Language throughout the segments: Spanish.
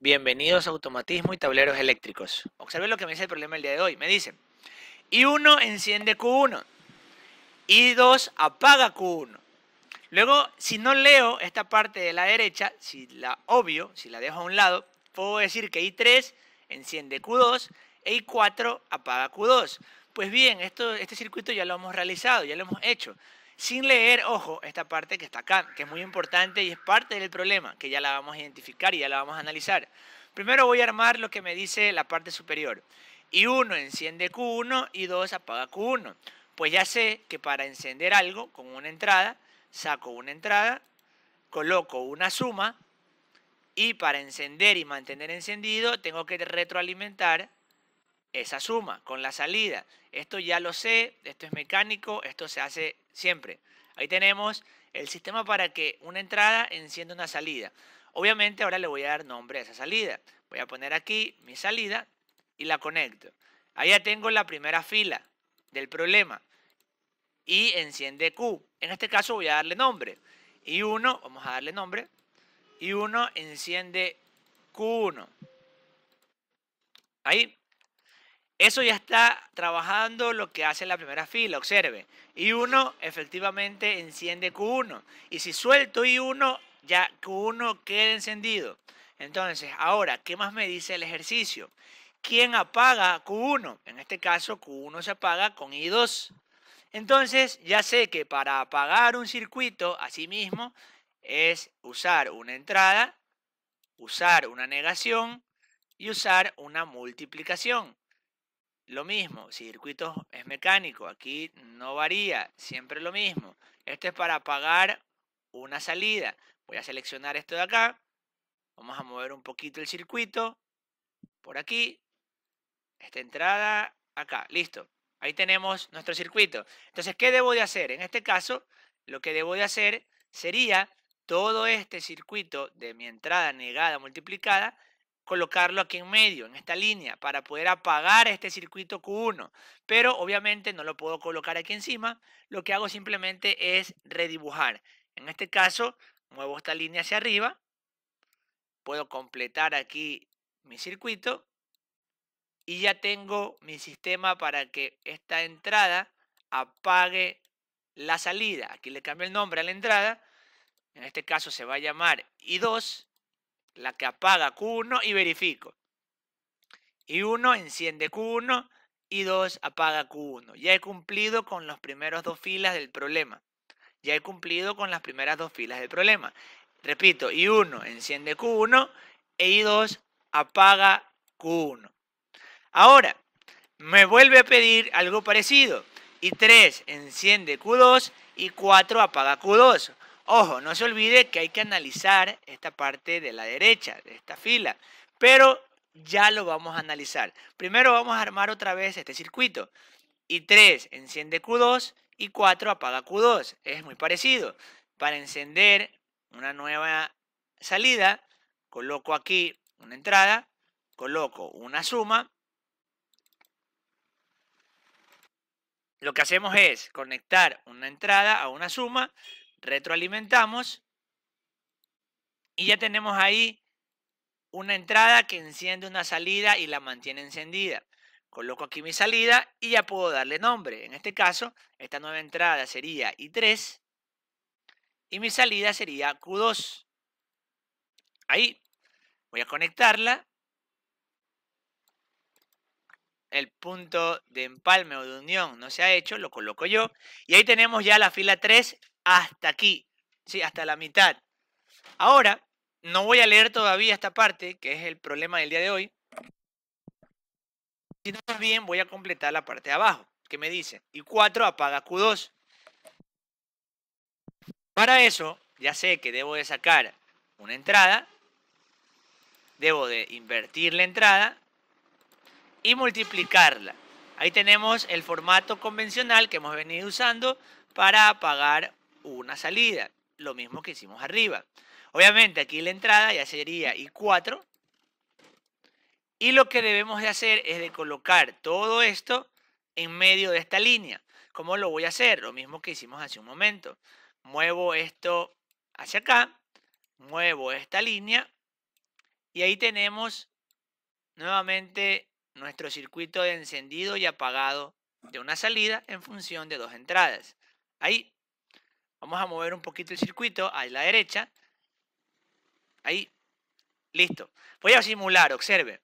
Bienvenidos a Automatismo y Tableros Eléctricos. Observen lo que me dice el problema el día de hoy. Me dice, I1 enciende Q1, I2 apaga Q1. Luego, si no leo esta parte de la derecha, si la obvio, si la dejo a un lado, puedo decir que I3 enciende Q2 e I4 apaga Q2. Pues bien, este circuito ya lo hemos realizado, ya lo hemos hecho. Sin leer, ojo, esta parte que está acá, que es muy importante y es parte del problema, que ya la vamos a identificar y ya la vamos a analizar. Primero voy a armar lo que me dice la parte superior. I1 enciende Q1, I2 apaga Q1. Pues ya sé que para encender algo con una entrada, saco una entrada, coloco una suma y para encender y mantener encendido tengo que retroalimentar esa suma con la salida. Esto ya lo sé, esto es mecánico, esto se hace siempre. Ahí tenemos el sistema para que una entrada encienda una salida. Obviamente ahora le voy a dar nombre a esa salida. Voy a poner aquí mi salida y la conecto. Ahí ya tengo la primera fila del problema y enciende Q. En este caso voy a darle nombre. I1, vamos a darle nombre. I1 enciende Q1. Ahí. Eso ya está trabajando lo que hace la primera fila, observe. I1 efectivamente enciende Q1. Y si suelto I1, ya Q1 queda encendido. Entonces, ahora, ¿qué más me dice el ejercicio? ¿Quién apaga Q1? En este caso, Q1 se apaga con I2. Entonces, ya sé que para apagar un circuito, asimismo, es usar una entrada, usar una negación y usar una multiplicación. Lo mismo, circuito es mecánico, aquí no varía, siempre lo mismo. Esto es para apagar una salida. Voy a seleccionar esto de acá, vamos a mover un poquito el circuito, por aquí, esta entrada, acá, listo. Ahí tenemos nuestro circuito. Entonces, ¿qué debo de hacer? En este caso, lo que debo de hacer sería todo este circuito de mi entrada negada multiplicada, colocarlo aquí en medio, en esta línea, para poder apagar este circuito Q1. Pero obviamente no lo puedo colocar aquí encima. Lo que hago simplemente es redibujar. En este caso, muevo esta línea hacia arriba. Puedo completar aquí mi circuito y ya tengo mi sistema para que esta entrada apague la salida. Aquí le cambio el nombre a la entrada. En este caso se va a llamar I2, la que apaga Q1 y verifico. I1 enciende Q1, I2 apaga Q1. Ya he cumplido con las primeras dos filas del problema. Ya he cumplido con las primeras dos filas del problema. Repito, I1 enciende Q1 e I2 apaga Q1. Ahora, me vuelve a pedir algo parecido. Y 3 enciende Q2 y 4 apaga Q2. Ojo, no se olvide que hay que analizar esta parte de la derecha, de esta fila. Pero ya lo vamos a analizar. Primero vamos a armar otra vez este circuito. Y 3 enciende Q2 y 4 apaga Q2. Es muy parecido. Para encender una nueva salida, coloco aquí una entrada, coloco una suma. Lo que hacemos es conectar una entrada a una suma, retroalimentamos y ya tenemos ahí una entrada que enciende una salida y la mantiene encendida. Coloco aquí mi salida y ya puedo darle nombre. En este caso, esta nueva entrada sería I3 y mi salida sería Q2. Ahí voy a conectarla. El punto de empalme o de unión no se ha hecho, lo coloco yo. Y ahí tenemos ya la fila 3 hasta aquí, ¿sí? Hasta la mitad. Ahora, no voy a leer todavía esta parte, que es el problema del día de hoy, sino más bien voy a completar la parte de abajo, que me dice, y 4 apaga Q2. Para eso, ya sé que debo de sacar una entrada, debo de invertir la entrada y multiplicarla. Ahí tenemos el formato convencional que hemos venido usando para apagar una salida, lo mismo que hicimos arriba. Obviamente aquí la entrada ya sería I4 y lo que debemos de hacer es de colocar todo esto en medio de esta línea. ¿Cómo lo voy a hacer? Lo mismo que hicimos hace un momento. Muevo esto hacia acá, muevo esta línea Y ahí tenemos nuevamente nuestro circuito de encendido y apagado de una salida en función de dos entradas. Ahí vamos a mover un poquito el circuito a la derecha. Ahí, listo. Voy a simular, observe.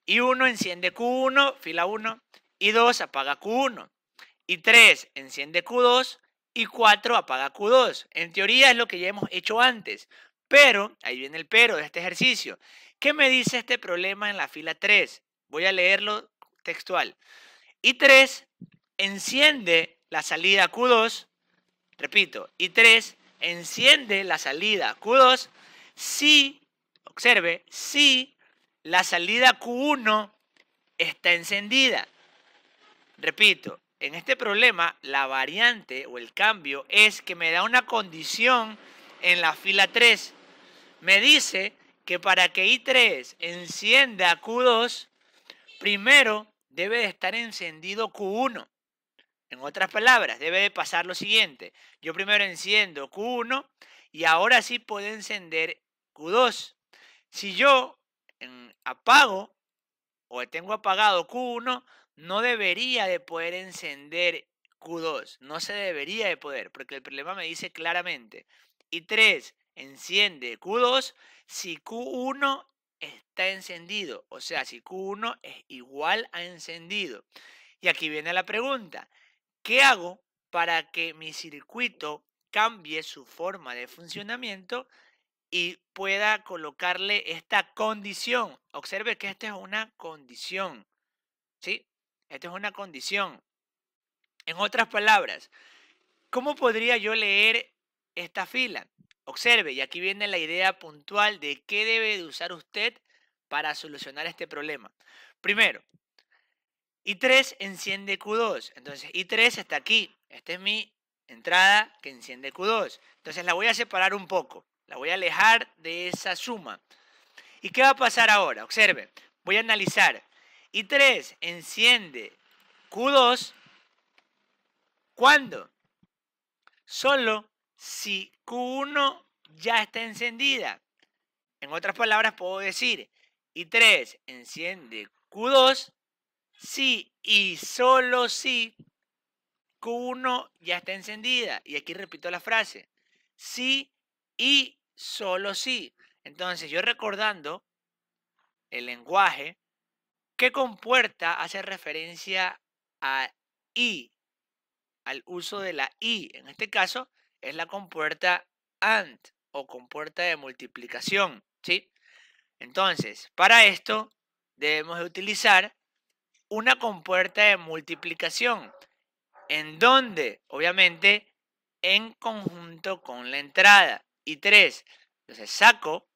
I1 enciende Q1, fila 1, I2 apaga Q1, I3 enciende Q2, I4 apaga Q2. En teoría es lo que ya hemos hecho antes, pero, ahí viene el pero de este ejercicio. ¿Qué me dice este problema en la fila 3? Voy a leerlo textual. I3 enciende la salida Q2, repito, I3 enciende la salida Q2 si, observe, si la salida Q1 está encendida. Repito, en este problema la variante o el cambio es que me da una condición en la fila 3. Me dice que para que I3 encienda Q2, primero debe de estar encendido Q1. En otras palabras, debe de pasar lo siguiente. Yo primero enciendo Q1 y ahora sí puedo encender Q2. Si yo apago o tengo apagado Q1, no debería de poder encender Q2. No se debería de poder, porque el problema me dice claramente. I3 enciende Q2 si Q1 está encendido. O sea, si Q1 es igual a encendido. Y aquí viene la pregunta. ¿Qué hago para que mi circuito cambie su forma de funcionamiento y pueda colocarle esta condición? Observe que esta es una condición, ¿sí? Esta es una condición. En otras palabras, ¿cómo podría yo leer esta fila? Observe, y aquí viene la idea puntual de qué debe de usar usted para solucionar este problema. Primero, I3 enciende Q2. Entonces, I3 está aquí. Esta es mi entrada que enciende Q2. Entonces, la voy a separar un poco. La voy a alejar de esa suma. ¿Y qué va a pasar ahora? Observe. Voy a analizar. I3 enciende Q2. ¿Cuándo? Solo si Q1 ya está encendida. En otras palabras, puedo decir I3 enciende Q2 si y solo si Q1 ya está encendida. Y aquí repito la frase. Si y solo si. Entonces, yo recordando el lenguaje, ¿qué compuerta hace referencia a y? Al uso de la y. En este caso, es la compuerta AND o compuerta de multiplicación, ¿sí? Entonces, para esto debemos de utilizar una compuerta de multiplicación. ¿En donde? Obviamente, en conjunto con la entrada. I3. Entonces saco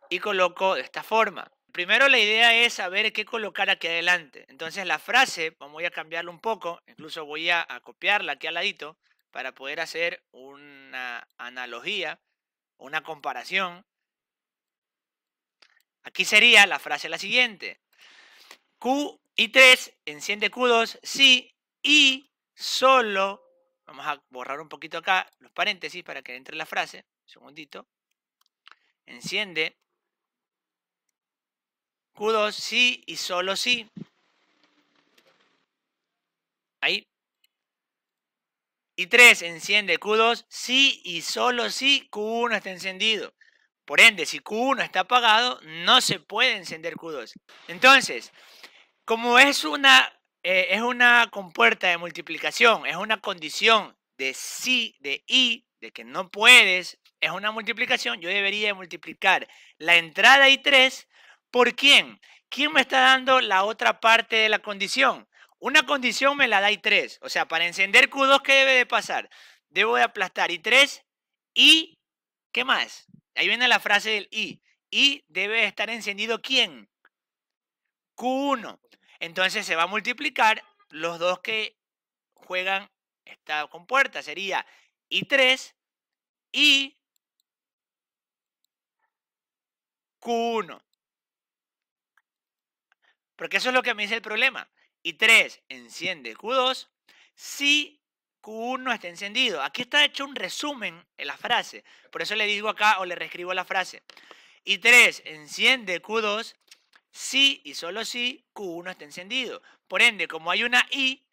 y coloco de esta forma. Primero la idea es saber qué colocar aquí adelante. Entonces la frase, voy a cambiarla un poco, incluso voy a copiarla aquí al ladito para poder hacer una analogía, una comparación. Aquí sería la frase la siguiente. I3 enciende Q2 si y solo, vamos a borrar un poquito acá los paréntesis para que entre la frase, un segundito, enciende Q2 si y solo si, ahí, I3 enciende Q2 si y solo si Q1 está encendido. Por ende, si Q1 está apagado, no se puede encender Q2. Entonces, como es una compuerta de multiplicación, es una condición de sí, de y, de que no puedes, es una multiplicación, yo debería multiplicar la entrada I3 por ¿quién? ¿Quién me está dando la otra parte de la condición? Una condición me la da I3, o sea, para encender Q2, ¿qué debe de pasar? Debo de aplastar I3 y, ¿qué más? Ahí viene la frase del y debe estar encendido ¿quién? Q1. Entonces se va a multiplicar los dos que juegan esta compuerta. Sería I3 y Q1. Porque eso es lo que me dice el problema. I3 enciende Q2 si Q1 está encendido. Aquí está hecho un resumen en la frase. Por eso le digo acá o le reescribo la frase. y 3 enciende Q2 si y solo si Q1 está encendido. Por ende, como hay una I,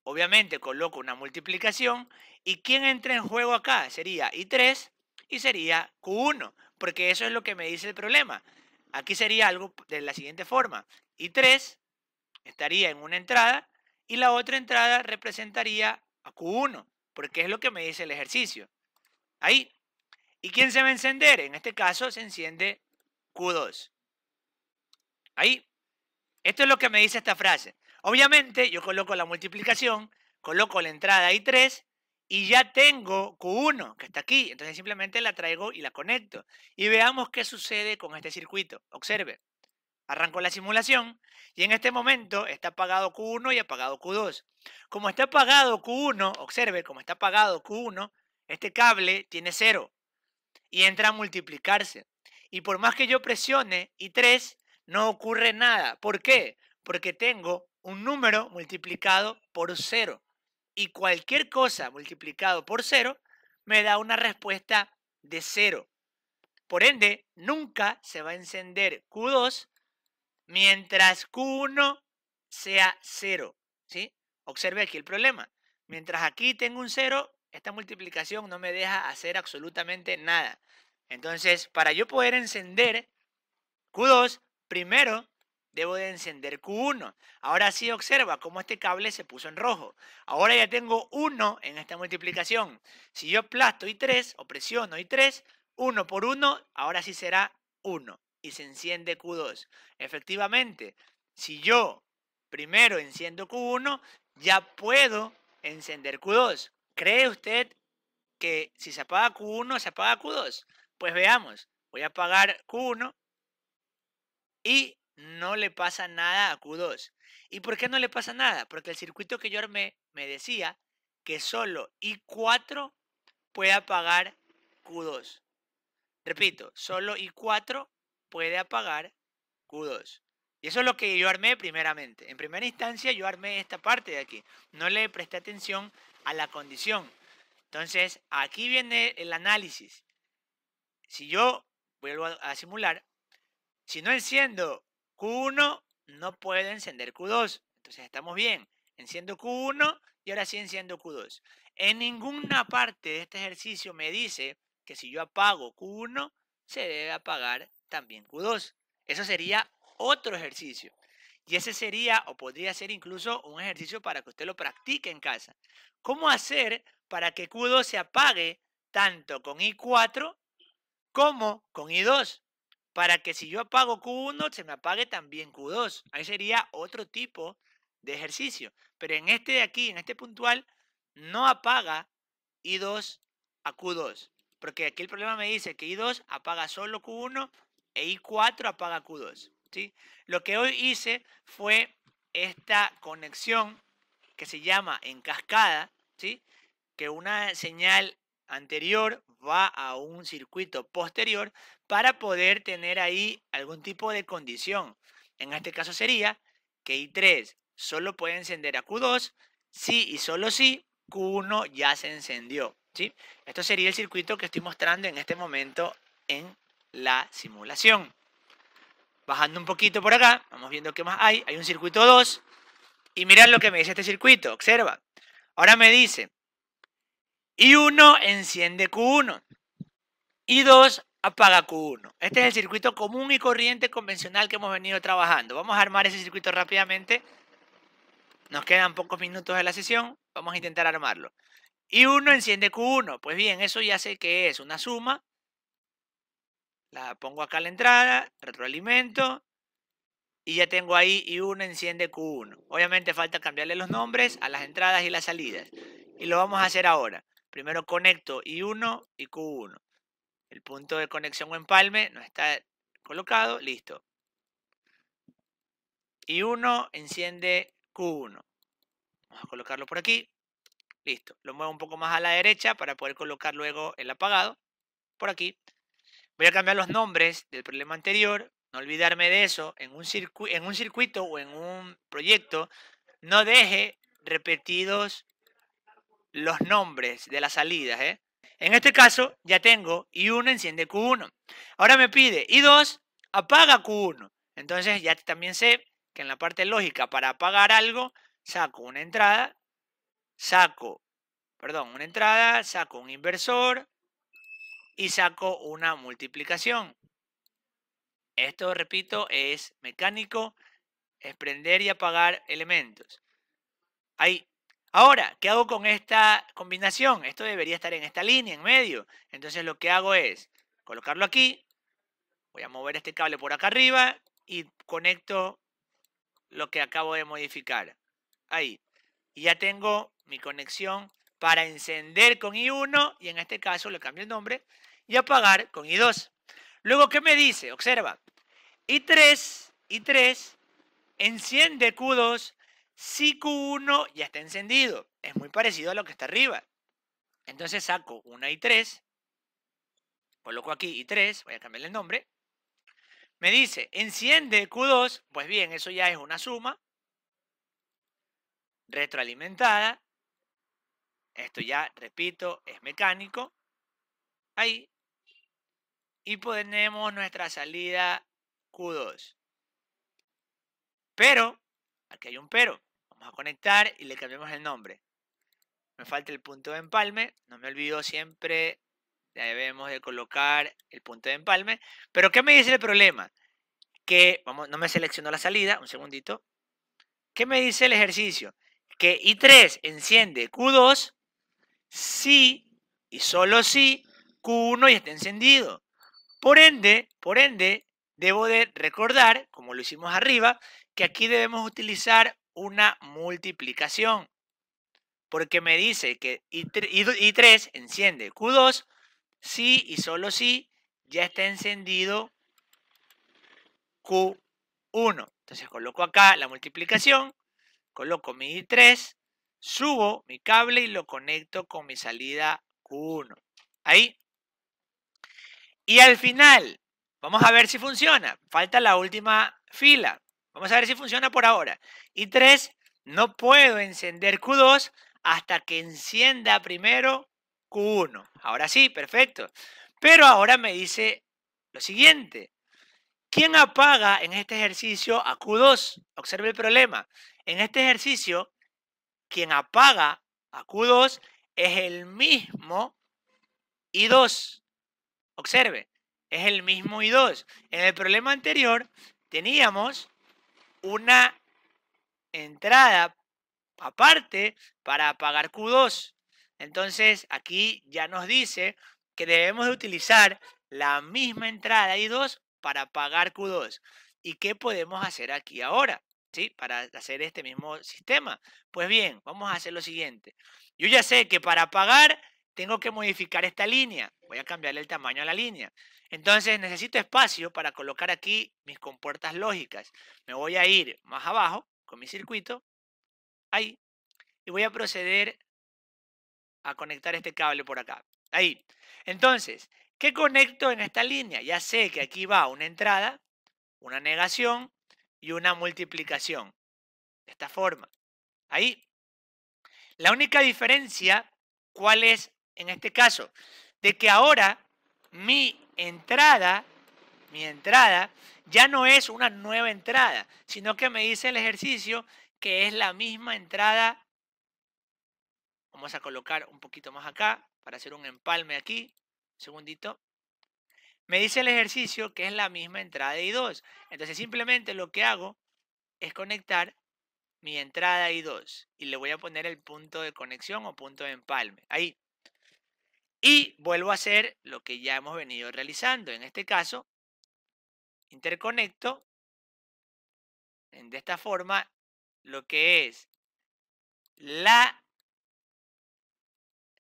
obviamente coloco una multiplicación. ¿Y quién entra en juego acá? Sería I3 y sería Q1, porque eso es lo que me dice el problema. Aquí sería algo de la siguiente forma. I3 estaría en una entrada y la otra entrada representaría a Q1, porque es lo que me dice el ejercicio. Ahí. ¿Y quién se va a encender? En este caso se enciende Q2. Ahí. Esto es lo que me dice esta frase. Obviamente yo coloco la multiplicación, coloco la entrada I3 y ya tengo Q1 que está aquí. Entonces simplemente la traigo y la conecto. Y veamos qué sucede con este circuito. Observe. Arranco la simulación y en este momento está apagado Q1 y apagado Q2. Como está apagado Q1, observe, como está apagado Q1, este cable tiene 0 y entra a multiplicarse. Y por más que yo presione I3, no ocurre nada. ¿Por qué? Porque tengo un número multiplicado por 0. Y cualquier cosa multiplicado por 0 me da una respuesta de 0. Por ende, nunca se va a encender Q2 mientras Q1 sea 0. ¿Sí? Observe aquí el problema. Mientras aquí tengo un 0, esta multiplicación no me deja hacer absolutamente nada. Entonces, para yo poder encender Q2, primero debo de encender Q1. Ahora sí observa cómo este cable se puso en rojo. Ahora ya tengo 1 en esta multiplicación. Si yo aplasto I3 o presiono I3, 1 por 1, ahora sí será 1 y se enciende Q2. Efectivamente, si yo primero enciendo Q1, ya puedo encender Q2. ¿Cree usted que si se apaga Q1, se apaga Q2? Pues veamos. Voy a apagar Q1 y no le pasa nada a Q2. ¿Y por qué no le pasa nada? Porque el circuito que yo armé me decía que solo I4 puede apagar Q2. Repito, solo I4 puede apagar Q2. Y eso es lo que yo armé primeramente. En primera instancia yo armé esta parte de aquí. No le presté atención a la condición. Entonces, aquí viene el análisis. Si yo vuelvo a simular, si no enciendo Q1, no puedo encender Q2. Entonces estamos bien. Enciendo Q1 y ahora sí enciendo Q2. En ninguna parte de este ejercicio me dice que si yo apago Q1, se debe apagar también Q2. Eso sería otro ejercicio. Y ese sería, o podría ser incluso, un ejercicio para que usted lo practique en casa. ¿Cómo hacer para que Q2 se apague tanto con I4 como con I2? Para que si yo apago Q1, se me apague también Q2. Ahí sería otro tipo de ejercicio. Pero en este de aquí, en este puntual, no apaga I2 a Q2. Porque aquí el problema me dice que I2 apaga solo Q1 e I4 apaga Q2. ¿Sí? Lo que hoy hice fue esta conexión que se llama en cascada, ¿sí? Que una señal anterior va a un circuito posterior para poder tener ahí algún tipo de condición. En este caso sería que I3 solo puede encender a Q2 si y solo si Q1 ya se encendió. ¿Sí? Esto sería el circuito que estoy mostrando en este momento en la simulación. Bajando un poquito por acá, vamos viendo qué más hay. Hay un circuito 2 y mirad lo que me dice este circuito. Observa. Ahora me dice I1 enciende Q1. I2 apaga Q1. Este es el circuito común y corriente convencional que hemos venido trabajando. Vamos a armar ese circuito rápidamente. Nos quedan pocos minutos de la sesión. Vamos a intentar armarlo. I1 enciende Q1. Pues bien, eso ya sé que es una suma. La pongo acá a la entrada, retroalimento. Y ya tengo ahí I1 enciende Q1. Obviamente falta cambiarle los nombres a las entradas y las salidas. Y lo vamos a hacer ahora. Primero conecto I1 y Q1. El punto de conexión o empalme no está colocado. Listo. I1 enciende Q1. Vamos a colocarlo por aquí. Listo. Lo muevo un poco más a la derecha para poder colocar luego el apagado. Por aquí. Voy a cambiar los nombres del problema anterior. No olvidarme de eso. En un circuito o en un proyecto, no deje repetidos los nombres de las salidas. En este caso ya tengo I1 enciende Q1. Ahora me pide I2 apaga Q1. Entonces ya también sé que en la parte lógica para apagar algo saco una entrada, saco un inversor y saco una multiplicación. Esto, repito, es mecánico, es prender y apagar elementos. Ahí. Ahora, ¿qué hago con esta combinación? Esto debería estar en esta línea, en medio. Entonces lo que hago es colocarlo aquí. Voy a mover este cable por acá arriba y conecto lo que acabo de modificar. Ahí. Y ya tengo mi conexión para encender con I1, y en este caso le cambio el nombre, y apagar con I2. Luego, ¿qué me dice? Observa. I3 enciende Q2 si Q1 ya está encendido. Es muy parecido a lo que está arriba. Entonces saco una I3, coloco aquí I3, voy a cambiarle el nombre. Me dice, enciende Q2, pues bien, eso ya es una suma retroalimentada. Esto ya, repito, es mecánico. Ahí. Y ponemos nuestra salida Q2. Pero, aquí hay un pero. Vamos a conectar y le cambiamos el nombre. Me falta el punto de empalme. No me olvido siempre, debemos de colocar el punto de empalme. Pero, ¿qué me dice el problema? Que, no me selecciono la salida, un segundito. ¿Qué me dice el ejercicio? Que I3 enciende Q2 si y solo si Q1 ya está encendido. Por ende, debo de recordar, como lo hicimos arriba, que aquí debemos utilizar una multiplicación. Porque me dice que I3 enciende Q2 si y solo si ya está encendido Q1. Entonces coloco acá la multiplicación, coloco mi I3, subo mi cable y lo conecto con mi salida Q1. Ahí. Y al final, vamos a ver si funciona. Falta la última fila. Vamos a ver si funciona por ahora. I3, no puedo encender Q2 hasta que encienda primero Q1. Ahora sí, perfecto. Pero ahora me dice lo siguiente. ¿Quién apaga en este ejercicio a Q2? Observe el problema. En este ejercicio, quien apaga a Q2 es el mismo I2. Observe, es el mismo I2. En el problema anterior teníamos una entrada aparte para apagar Q2. Entonces aquí ya nos dice que debemos de utilizar la misma entrada I2 para apagar Q2. ¿Y qué podemos hacer aquí ahora? ¿Sí? Para hacer este mismo sistema. Pues bien, vamos a hacer lo siguiente. Yo ya sé que para apagar tengo que modificar esta línea. Voy a cambiarle el tamaño a la línea. Entonces necesito espacio para colocar aquí mis compuertas lógicas. Me voy a ir más abajo con mi circuito. Ahí. Y voy a proceder a conectar este cable por acá. Ahí. Entonces, ¿qué conecto en esta línea? Ya sé que aquí va una entrada, una negación y una multiplicación. De esta forma. Ahí. La única diferencia, ¿cuál es en este caso? De que ahora mi entrada ya no es una nueva entrada, sino que me dice el ejercicio que es la misma entrada. Vamos a colocar un poquito más acá para hacer un empalme aquí. Un segundito. Me dice el ejercicio que es la misma entrada de I2. Entonces simplemente lo que hago es conectar mi entrada I2 y le voy a poner el punto de conexión o punto de empalme. Ahí. Y vuelvo a hacer lo que ya hemos venido realizando. En este caso, interconecto de esta forma lo que es la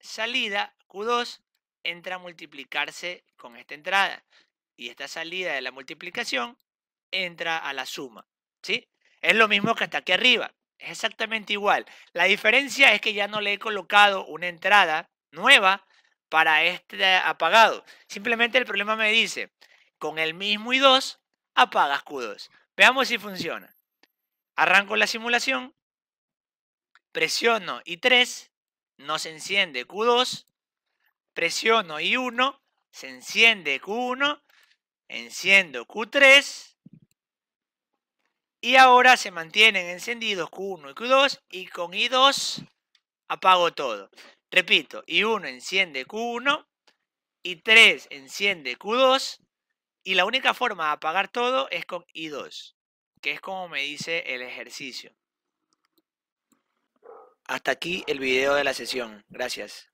salida Q2 entra a multiplicarse con esta entrada. Y esta salida de la multiplicación entra a la suma. ¿Sí? Es lo mismo que hasta aquí arriba. Es exactamente igual. La diferencia es que ya no le he colocado una entrada nueva para este apagado. Simplemente el problema me dice, con el mismo I2 apagas Q2. Veamos si funciona. Arranco la simulación. Presiono I3. No se enciende Q2. presiono I1, se enciende Q1, enciendo Q3 y ahora se mantienen encendidos Q1 y Q2 y con I2 apago todo. Repito, I1 enciende Q1, I3 enciende Q2 y la única forma de apagar todo es con I2, que es como me dice el ejercicio. Hasta aquí el video de la sesión. Gracias.